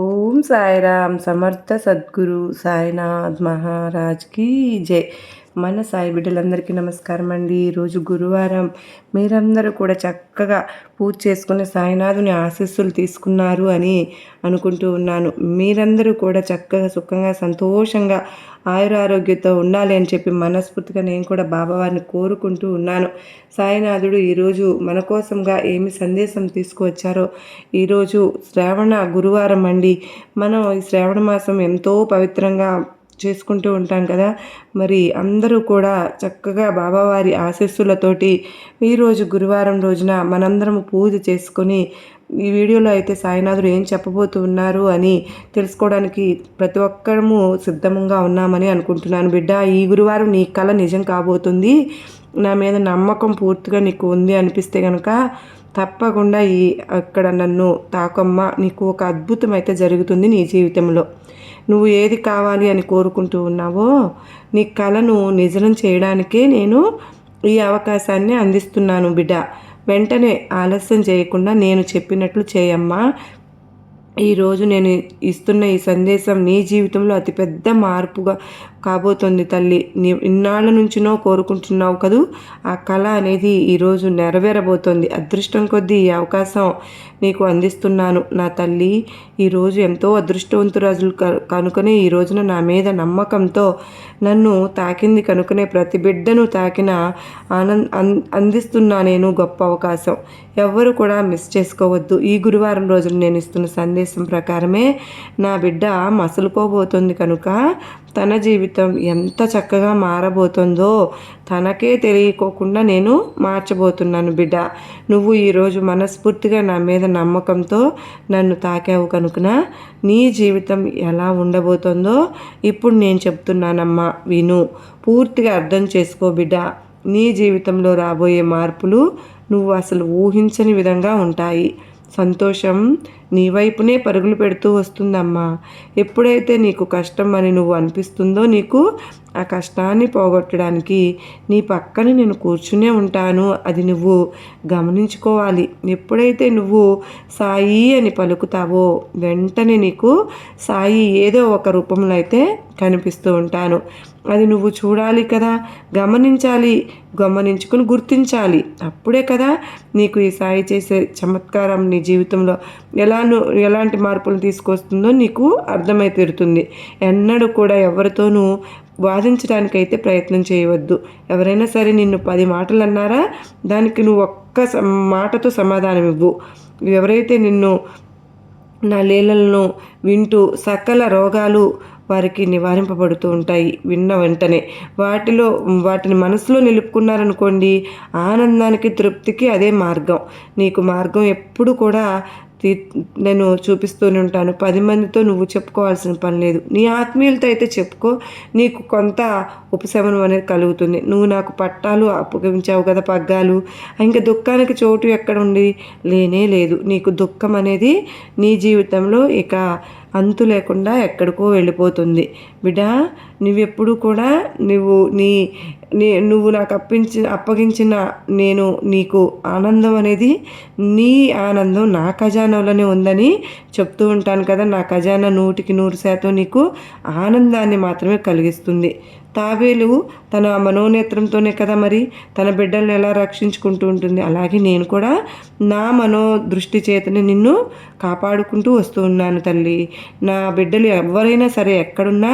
ఓం సాయిరామ్ సమర్థ సద్గురు సాయినాథ్ మహారాజ్కి జై. మన సాయి బిడ్డలందరికీ నమస్కారం అండి. ఈరోజు గురువారం. మీరందరూ కూడా చక్కగా పూజ చేసుకుని సాయినాథుని ఆశీస్సులు తీసుకున్నారు అని అనుకుంటూ ఉన్నాను. మీరందరూ కూడా చక్కగా సుఖంగా సంతోషంగా ఆయురారోగ్యంతో ఉండాలి అని చెప్పి మనస్ఫూర్తిగా నేను కూడా బాబావారిని కోరుకుంటూ ఉన్నాను. సాయినాథుడు ఈరోజు మన కోసంగా ఏమి సందేశం తీసుకువచ్చారో, ఈరోజు శ్రావణ గురువారం అండి. మనం ఈ శ్రావణ మాసం ఎంతో పవిత్రంగా చేసుకుంటూ ఉంటాం కదా. మరి అందరూ కూడా చక్కగా బాబావారి ఆశీస్సులతోటి ఈరోజు గురువారం రోజున మనందరం పూజ చేసుకొని ఈ వీడియోలో అయితే సాయినాథుడు ఏం చెప్పబోతూ ఉన్నారు అని తెలుసుకోవడానికి ప్రతి ఒక్కరము సిద్ధంగా ఉన్నామని అనుకుంటున్నాను. బిడ్డ, ఈ గురువారం నీ కళ నిజం కాబోతుంది. నా మీద నమ్మకం పూర్తిగా నీకు ఉంది అనిపిస్తే కనుక తప్పకుండా అక్కడ నన్ను తాకమ్మ, నీకు ఒక అద్భుతం అయితే జరుగుతుంది నీ జీవితంలో. నువ్వు ఏది కావాలి అని కోరుకుంటూ ఉన్నావో నీ కళను నిజం చేయడానికే నేను ఈ అవకాశాన్ని అందిస్తున్నాను బిడ్డ. వెంటనే ఆలస్యం చేయకుండా నేను చెప్పినట్లు చేయమ్మా. ఈరోజు నేను ఇస్తున్న ఈ సందేశం నీ జీవితంలో అతిపెద్ద మార్పుగా కాబోతుంది తల్లి. నీ ఇన్నాళ్ళ నుంచినో కోరుకుంటున్నావు కదూ, ఆ కళ అనేది ఈరోజు నెరవేరబోతోంది. అదృష్టం కొద్దీ ఈ అవకాశం నీకు అందిస్తున్నాను నా తల్లి. ఈరోజు ఎంతో అదృష్టవంతురాజులు కనుకనే ఈ రోజున నా మీద నమ్మకంతో నన్ను తాకింది కనుకనే ప్రతి బిడ్డను తాకిన అందిస్తున్నా నేను గొప్ప అవకాశం. ఎవ్వరు కూడా మిస్ చేసుకోవద్దు. ఈ గురువారం రోజున నేను ఇస్తున్న సందేశం ప్రకారమే నా బిడ్డ మసలుకోబోతుంది కనుక తన జీవితం ఎంత చక్కగా మారబోతుందో తనకే తెలియకోకుండా నేను మార్చబోతున్నాను బిడ్డ. నువ్వు ఈరోజు మనస్ఫూర్తిగా నా మీద నమ్మకంతో నన్ను తాకావు కనుకన నీ జీవితం ఎలా ఉండబోతుందో ఇప్పుడు నేను చెప్తున్నానమ్మా, విను. పూర్తిగా అర్థం చేసుకో బిడ్డ. నీ జీవితంలో రాబోయే మార్పులు నువ్వు అసలు ఊహించని విధంగా ఉంటాయి. సంతోషం నీ వైపునే పరుగులు పెడుతూ వస్తుందమ్మా. ఎప్పుడైతే నీకు కష్టం అని నువ్వు అనిపిస్తుందో, నీకు ఆ కష్టాన్ని పోగొట్టడానికి నీ పక్కన నేను కూర్చునే ఉంటాను. అది నువ్వు గమనించుకోవాలి. ఎప్పుడైతే నువ్వు సాయి అని పలుకుతావో వెంటనే నీకు సాయి ఏదో ఒక రూపంలో అయితే కనిపిస్తూ ఉంటాను. అది నువ్వు చూడాలి కదా, గమనించుకుని గుర్తించాలి. అప్పుడే కదా నీకు ఈ సాయి చేసే చమత్కారం నీ జీవితంలో ఎలాంటి మార్పులు తీసుకొస్తుందో నీకు అర్థమై తీరుతుంది. ఎన్నడూ కూడా ఎవరితోనూ వాదించడానికైతే ప్రయత్నం చేయవద్దు. ఎవరైనా సరే నిన్ను 10 మాటలు అన్నారా, దానికి నువ్వు ఒక్క మాటతో సమాధానం ఇవ్వు. ఎవరైతే నిన్ను నా లీలలను వింటూ సకల రోగాలు వారికి నివారింపబడుతూ ఉంటాయి. విన్న వెంటనే వాటిని మనసులో నిలుపుకున్నారనుకోండి, ఆనందానికి తృప్తికి అదే మార్గం. నీకు మార్గం ఎప్పుడు కూడా నేను చూపిస్తూనే ఉంటాను. 10 మందితో నువ్వు చెప్పుకోవాల్సిన పని లేదు. నీ ఆత్మీయులతో అయితే చెప్పుకో, నీకు కొంత ఉపశమనం అనేది కలుగుతుంది. నువ్వు నాకు పట్టాలు అప్పగించావు కదా, పగ్గాలు. ఇంకా దుఃఖానికి చోటు ఎక్కడ ఉంది? లేనే లేదు. నీకు దుఃఖం అనేది నీ జీవితంలో ఇక అంతు లేకుండా ఎక్కడికో వెళ్ళిపోతుంది బిడ్డ. నువ్వెప్పుడు కూడా నువ్వు నాకు అప్పగించిన నేను నీకు ఆనందం అనేది నీ ఆనందం నా ఖజానాలోనే ఉందని చెప్తూ ఉంటాను కదా. నా ఖజానా 100% నీకు ఆనందాన్ని మాత్రమే కలిగిస్తుంది. తాబేలు తన మనోనేత్రంతోనే కదా మరి తన బిడ్డలను ఎలా రక్షించుకుంటూ ఉంటుంది. అలాగే నేను కూడా నా మనోదృష్టి చేతనే నిన్ను కాపాడుకుంటూ వస్తూ ఉన్నాను తల్లి. నా బిడ్డలు ఎవరైనా సరే, ఎక్కడున్నా,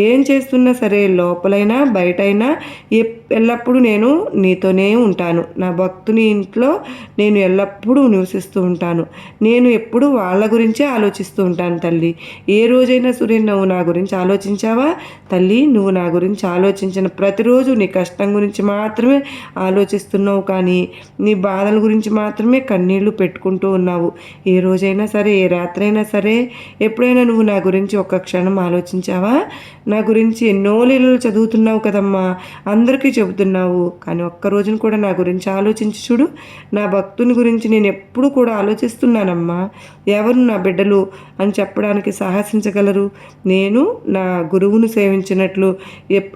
ఏం చేస్తున్నా సరే, లోపలైనా బయటైనా ఎల్లప్పుడూ నేను నీతోనే ఉంటాను. నా భక్తుని ఇంట్లో నేను ఎల్లప్పుడూ నివసిస్తూ ఉంటాను. నేను ఎప్పుడు వాళ్ళ గురించే ఆలోచిస్తూ ఉంటాను తల్లి. ఏ రోజైనా సూర్య నువ్వు నా గురించి ఆలోచించావా తల్లి? నువ్వు నా గురించి ఆలోచించిన ప్రతిరోజు నీ కష్టం గురించి మాత్రమే ఆలోచిస్తున్నావు, కానీ నీ బాధల గురించి మాత్రమే కన్నీళ్లు పెట్టుకుంటూ ఉన్నావు. ఏ రోజైనా సరే, ఏ రాత్రైనా సరే, ఎప్పుడైనా నువ్వు నా గురించి ఒక్క క్షణం ఆలోచించావా? నా గురించి ఎన్నో లీలలు చదువుతున్నావు కదమ్మా, అందరికీ చెబుతున్నావు, కానీ ఒక్క రోజును కూడా నా గురించి ఆలోచించి చూడు. నా భక్తుని గురించి నేను ఎప్పుడు కూడా ఆలోచిస్తున్నానమ్మా. ఎవరు నా బిడ్డలు అని చెప్పడానికి సాహసించగలరు? నేను నా గురువును సేవించినట్లు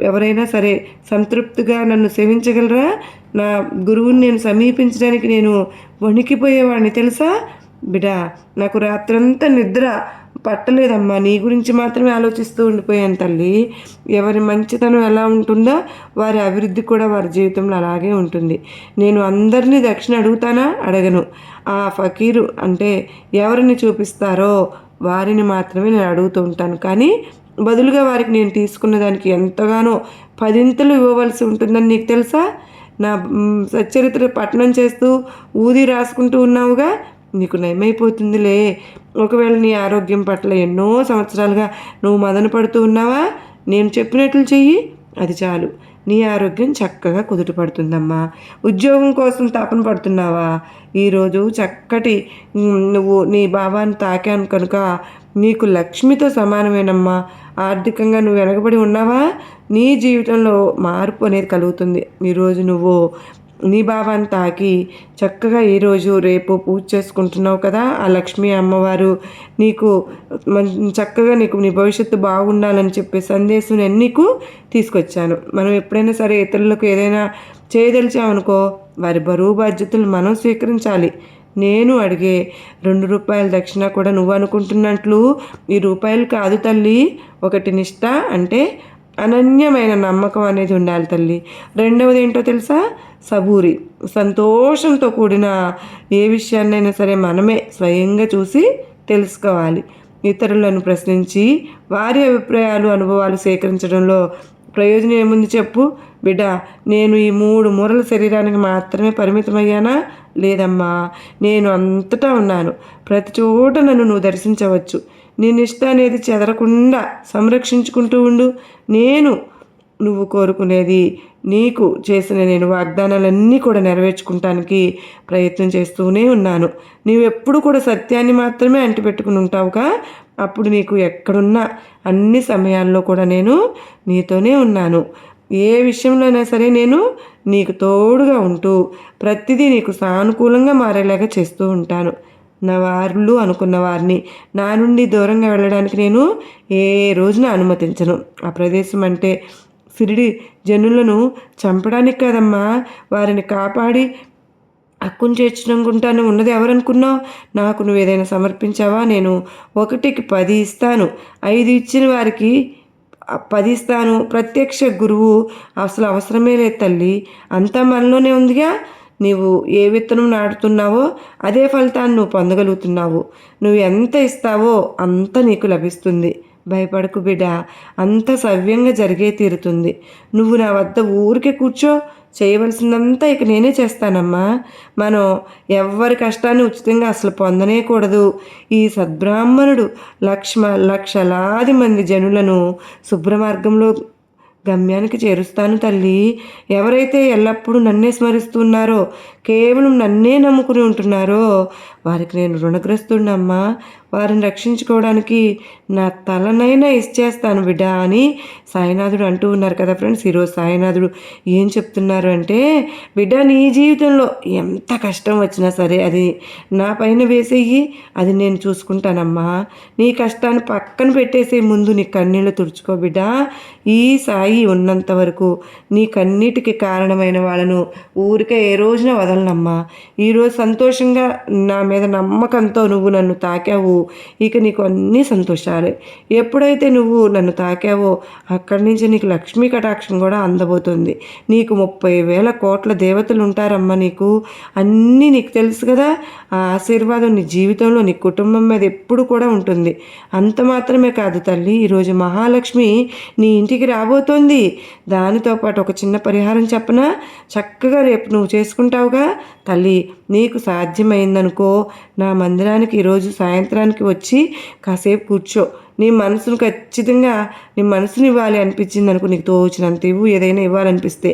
ఎవరైనా సరే సంతృప్తిగా నన్ను సేవించగలరా? నా గురువుని నేను సమీపించడానికి నేను వణికిపోయేవాడిని తెలుసా బిడ్డ. నాకు రాత్రంతా నిద్ర పట్టలేదమ్మా. నీ గురించి మాత్రమే ఆలోచిస్తూ ఉండిపోయాను తల్లి. ఎవరి మంచితనం ఎలా ఉంటుందో వారి అభివృద్ధి కూడా వారి జీవితంలో అలాగే ఉంటుంది. నేను అందరినీ దక్షిణ అడుగుతానా? అడగను. ఆ ఫకీరు అంటే ఎవరిని చూపిస్తారో వారిని మాత్రమే నేను అడుగుతూ ఉంటాను. కానీ బదులుగా వారికి నేను తీసుకున్న దానికి ఎంతగానో పదింతలు ఇవ్వవలసి ఉంటుందని నీకు తెలుసా? నా సచ్చరిత్ర పఠనం చేస్తూ ఊది రాసుకుంటూ ఉన్నావుగా, నీకు నయమైపోతుందిలే. ఒకవేళ నీ ఆరోగ్యం పట్ల ఎన్నో సంవత్సరాలుగా నువ్వు మదన పడుతూ ఉన్నావా, నేను చెప్పినట్లు చెయ్యి, అది చాలు. నీ ఆరోగ్యం చక్కగా కుదుటపడుతుందమ్మా. ఉద్యోగం కోసం తపన పడుతున్నావా? ఈరోజు చక్కటి నువ్వు నీ భావాన్ని తాకాను కనుక నీకు లక్ష్మితో సమానమేనమ్మా. ఆర్థికంగా నువ్వు వెనకబడి ఉన్నావా, నీ జీవితంలో మార్పు అనేది కలుగుతుంది. ఈరోజు నువ్వు నీ భావాన్ని తాకి చక్కగా ఈరోజు రేపు పూజ చేసుకుంటున్నావు కదా, ఆ లక్ష్మీ అమ్మవారు నీకు చక్కగా నీకు నీ భవిష్యత్తు బాగుండాలని చెప్పే సందేశం నేను నీకు తీసుకొచ్చాను. మనం ఎప్పుడైనా సరే ఇతరులకు ఏదైనా చేయదలిచామనుకో వారి బరువు బాధ్యతలు మనం స్వీకరించాలి. నేను అడిగే 2 రూపాయల దక్షిణ కూడా నువ్వు అనుకుంటున్నట్లు ఈ రూపాయలు కాదు తల్లి. ఒకటి నిష్ఠ అంటే అనన్యమైన నమ్మకం అనేది ఉండాలి తల్లి. రెండవది ఏంటో తెలుసా? సబూరి, సంతోషంతో కూడిన ఏ విషయాన్నైనా సరే మనమే స్వయంగా చూసి తెలుసుకోవాలి. ఇతరులను ప్రశ్నించి వారి అభిప్రాయాలు అనుభవాలు సేకరించడంలో ప్రయోజనం ఏముంది చెప్పు బిడ్డ. నేను ఈ 3 మూరల శరీరానికి మాత్రమే పరిమితమయ్యానా? లేదమ్మా, నేను అంతటా ఉన్నాను. ప్రతి చోట నన్ను నువ్వు దర్శించవచ్చు. నీ నిష్ట అనేది చెదరకుండా సంరక్షించుకుంటూ ఉండు. నువ్వు కోరుకునేది నీకు చేసిన నేను వాగ్దానాలన్నీ కూడా నెరవేర్చుకుంటానికి ప్రయత్నం చేస్తూనే ఉన్నాను. నీవెప్పుడు కూడా సత్యాన్ని మాత్రమే అంటిపెట్టుకుని ఉంటావుగా, అప్పుడు నీకు ఎక్కడున్నా అన్ని సమయాల్లో కూడా నేను నీతోనే ఉన్నాను. ఏ విషయంలోనైనా సరే నేను నీకు తోడుగా ఉంటూ ప్రతిదీ నీకు సానుకూలంగా మారేలాగా చేస్తూ ఉంటాను. నా వాళ్ళు అనుకున్న వారిని నా నుండి దూరంగా వెళ్ళడానికి నేను ఏ రోజున అనుమతించను. ఆ ప్రదేశం అంటే షిరిడి జనులను చంపడానికి కాదమ్మా, వారిని కాపాడి హక్కును చేర్చుకుంటాను ఉన్నది ఎవరనుకున్నావు? నాకు నువ్వు ఏదైనా సమర్పించావా? నేను 1కి 10 ఇస్తాను. 5 ఇచ్చిన వారికి 10 ఇస్తాను. ప్రత్యక్ష గురువు అసలు అవసరమే లేదు తల్లి, అంతా మనలోనే ఉందిగా. నీవు ఏ విత్తనం నాటుతున్నావో అదే ఫలితాన్ని నువ్వు పొందగలుగుతున్నావు. నువ్వు ఎంత ఇస్తావో అంత నీకు లభిస్తుంది. భయపడకు బిడ్డ, అంత సవ్యంగా జరిగే తీరుతుంది. నువ్వు నా వద్ద ఊరికే కూర్చో, చేయవలసిందంతా ఇక నేనే చేస్తానమ్మా. మనం ఎవ్వరి కష్టాన్ని ఉచితంగా అసలు పొందనేకూడదు. ఈ సద్బ్రాహ్మణుడు లక్షలాది మంది జనులను శుభ్రమార్గంలో గమ్యానికి చేరుస్తాను తల్లి. ఎవరైతే ఎల్లప్పుడూ నన్నే స్మరిస్తున్నారో, కేవలం నన్నే నమ్ముకుని ఉంటున్నారో వారికి నేను రుణగ్రస్తున్నమ్మా. వారిని రక్షించుకోవడానికి నా తలనైనా ఇచ్చేస్తాను బిడ్డ అని సాయినాథుడు అంటూ ఉన్నారు కదా ఫ్రెండ్స్. ఈరోజు సాయినాథుడు ఏం చెప్తున్నారు అంటే, బిడ్డ నీ జీవితంలో ఎంత కష్టం వచ్చినా సరే అది నా పైన వేసేయి, అది నేను చూసుకుంటానమ్మా. నీ కష్టాన్ని పక్కన పెట్టేసే ముందు నీ కన్నీళ్ళు తుడుచుకో బిడ్డ. ఈ సాయి ఉన్నంత వరకు నీ కన్నీటికి కారణమైన వాళ్ళను ఊరికే ఏ రోజున వదలనమ్మా. ఈరోజు సంతోషంగా నా మీద నమ్మకంతో నువ్వు నన్ను తాకావు, ఇక నీకు అన్నీ సంతోషాలే. ఎప్పుడైతే నువ్వు నన్ను తాకావో అక్కడి నుంచి నీకు లక్ష్మీ కటాక్షం కూడా అందబోతుంది. నీకు 30,000 కోట్ల దేవతలు ఉంటారమ్మా. నీకు అన్నీ నీకు తెలుసు కదా. ఆ ఆశీర్వాదం నీ జీవితంలో నీ కుటుంబం మీద ఎప్పుడు కూడా ఉంటుంది. అంత మాత్రమే కాదు తల్లి, ఈరోజు మహాలక్ష్మి నీ ఇంటికి రాబోతోంది. దానితో పాటు ఒక చిన్న పరిహారం చెప్పనా? చక్కగా రేపు నువ్వు చేసుకుంటావుగా తల్లి. నీకు సాధ్యమైందనుకో నా మందిరానికి ఈరోజు సాయంత్రానికి వచ్చి కాసేపు కూర్చో. నీ మనసును ఖచ్చితంగా నీ మనసుని ఇవ్వాలి అనిపించింది అనుకో, నీకు తోచినంత ఇవ్వు. ఏదైనా ఇవ్వాలనిపిస్తే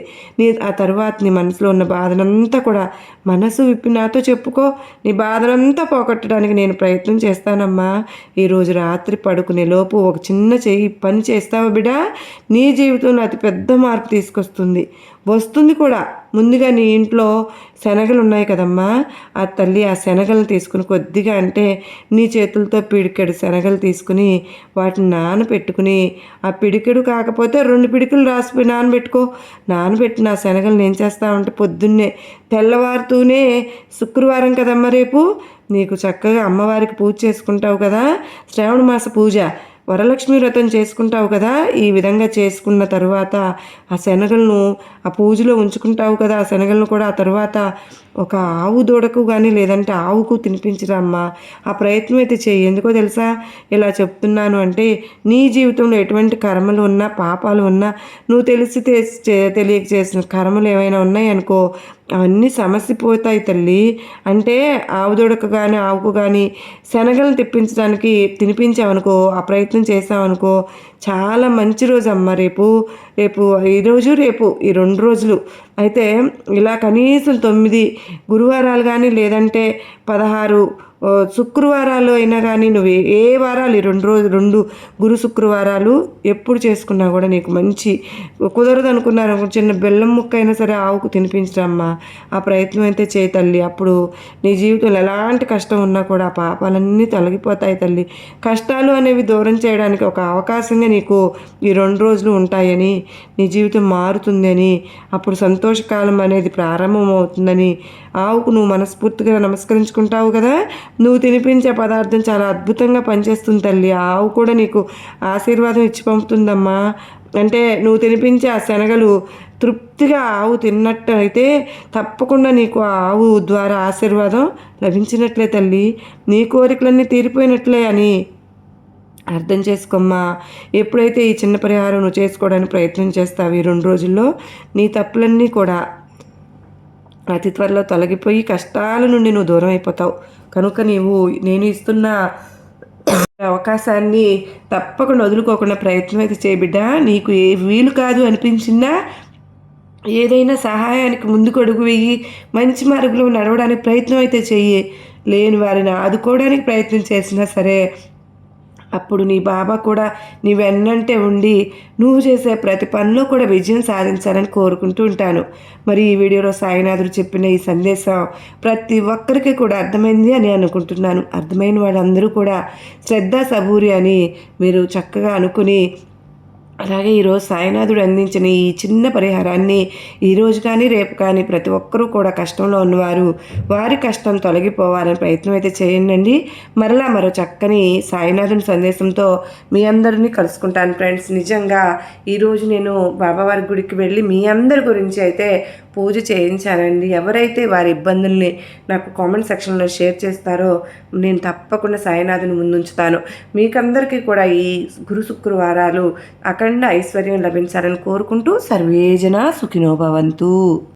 ఆ తర్వాత నీ మనసులో ఉన్న బాధనంతా కూడా మనసు విప్పి నాతో చెప్పుకో. నీ బాధనంతా పోగొట్టడానికి నేను ప్రయత్నం చేస్తానమ్మా. ఈరోజు రాత్రి పడుకునే లోపు ఒక చిన్న పని చేస్తావా బిడ్డ, నీ జీవితంలో అతి పెద్ద మార్పు తీసుకొస్తుంది. వస్తుంది కూడా. ముందుగా నీ ఇంట్లో శనగలు ఉన్నాయి కదమ్మా, ఆ తల్లి ఆ శనగలను తీసుకుని కొద్దిగా అంటే నీ చేతులతో పిడికెడు శనగలు తీసుకుని వాటిని నానబెట్టుకుని ఆ పిడికెడు కాకపోతే 2 పిడికలు రాసిపోయి నానబెట్టుకో. నానబెట్టిన ఆ శనగలను ఏం చేస్తావంటే పొద్దున్నే తెల్లవారుతూనే శుక్రవారం కదమ్మ రేపు నీకు చక్కగా అమ్మవారికి పూజ చేసుకుంటావు కదా, శ్రావణ మాస పూజ వరలక్ష్మి వ్రతం చేసుకుంటావు కదా, ఈ విధంగా చేసుకున్న తరువాత ఆ శనగలను ఆ పూజలో ఉంచుకుంటావు కదా, ఆ శనగలను కూడా ఆ తర్వాత ఒక ఆవు దూడకు కానీ లేదంటే ఆవుకు తినిపించరమ్మా. ఆ ప్రయత్నం అయితే చేయి. ఎందుకో తెలుసా ఇలా చెప్తున్నాను అంటే, నీ జీవితంలో ఎటువంటి కర్మలు ఉన్నా పాపాలు ఉన్నా నువ్వు తెలియక చేసిన కర్మలు ఏమైనా ఉన్నాయనుకో అవన్నీ సమసిపోతాయి తల్లి. అంటే ఆవు దూడకు కానీ ఆవుకు కానీ శనగలను తెప్పించడానికి తినిపించావనుకో, ఆ ప్రయత్నం చేసావనుకో చాలా మంచి రోజు అమ్మ రేపు. ఈరోజు రేపు ఈ 2 రోజులు అయితే ఇలా కనీసం 9 గురువారాలు కానీ లేదంటే 16 శుక్రవారాలు అయినా కానీ నువ్వు ఏ వారాలు ఈ 2 గురు శుక్రవారాలు ఎప్పుడు చేసుకున్నా కూడా నీకు మంచి. కుదరదు అనుకున్నారు చిన్న బెల్లం ముక్క అయినా సరే ఆవుకు తినిపించరమ్మా. ఆ ప్రయత్నం అయితే చేయి తల్లి. అప్పుడు నీ జీవితంలో ఎలాంటి కష్టం ఉన్నా కూడా ఆ పాపాలన్నీ తొలగిపోతాయి తల్లి. కష్టాలు అనేవి దూరం చేయడానికి ఒక అవకాశంగా నీకు ఈ 2 రోజులు ఉంటాయని, నీ జీవితం మారుతుందని, అప్పుడు సంతోషకాలం అనేది ప్రారంభమవుతుందని ఆవుకు నువ్వు మనస్ఫూర్తిగా నమస్కరించుకుంటావు కదా. నువ్వు తినిపించే పదార్థం చాలా అద్భుతంగా పనిచేస్తుంది తల్లి. ఆ ఆవు కూడా నీకు ఆశీర్వాదం ఇచ్చి పంపుతుందమ్మా. అంటే నువ్వు తినిపించే ఆ శనగలు తృప్తిగా ఆవు తిన్నట్టు అయితే తప్పకుండా నీకు ఆ ఆవు ద్వారా ఆశీర్వాదం లభించినట్లే తల్లి. నీ కోరికలన్నీ తీరిపోయినట్లే అని అర్థం చేసుకోమ్మా. ఎప్పుడైతే ఈ చిన్న పరిహారం నువ్వు చేసుకోవడానికి ప్రయత్నం చేస్తావు ఈ 2 రోజుల్లో నీ తప్పులన్నీ కూడా అతి త్వరలో తొలగిపోయి కష్టాల నుండి నువ్వు దూరం అయిపోతావు. కనుక నేను ఇస్తున్న అవకాశాన్ని తప్పకుండా వదులుకోకుండా ప్రయత్నం అయితే చేయబిడ్డ. నీకు ఏ వీలు కాదు అనిపించిందా ఏదైనా సహాయానికి ముందుకు అడుగు వెయ్యి. మంచి మార్గంలో నడవడానికి ప్రయత్నం అయితే చెయ్యి. లేని వారిని ఆదుకోవడానికి ప్రయత్నం చేసినా సరే అప్పుడు నీ బాబా కూడా నీ వెన్నంటే ఉండి నువ్వు చేసే ప్రతి పనిలో కూడా విజయం సాధించాలని కోరుకుంటూ ఉంటాను. మరి ఈ వీడియోలో సాయినాథుడు చెప్పిన ఈ సందేశం ప్రతి ఒక్కరికి కూడా అర్థమైంది అని అనుకుంటున్నాను. అర్థమైన వాళ్ళందరూ కూడా శ్రద్ధ సబూరి అని మీరు చక్కగా అనుకుని అలాగే ఈరోజు సాయినాథుడు అందించిన ఈ చిన్న పరిహారాన్ని ఈరోజు కానీ రేపు కానీ ప్రతి ఒక్కరూ కూడా కష్టంలో ఉన్నవారు వారి కష్టం తొలగిపోవాలని ప్రయత్నం అయితే చేయండి. మరలా మరో చక్కని సాయినాథుని సందేశంతో మీ అందరినీ కలుసుకుంటాను ఫ్రెండ్స్. నిజంగా ఈరోజు నేను బాబావారి గుడికి వెళ్ళి మీ అందరి గురించి అయితే పూజ చేయించానండి. ఎవరైతే వారి ఇబ్బందుల్ని నాకు కామెంట్ సెక్షన్లో షేర్ చేస్తారో నేను తప్పకుండా సాయినాథుని ముందుంచుతాను. మీకందరికీ కూడా ఈ గురు శుక్రవారాలు అఖండ ఐశ్వర్యం లభించాలని కోరుకుంటూ సర్వేజన సుఖినో భవంతు.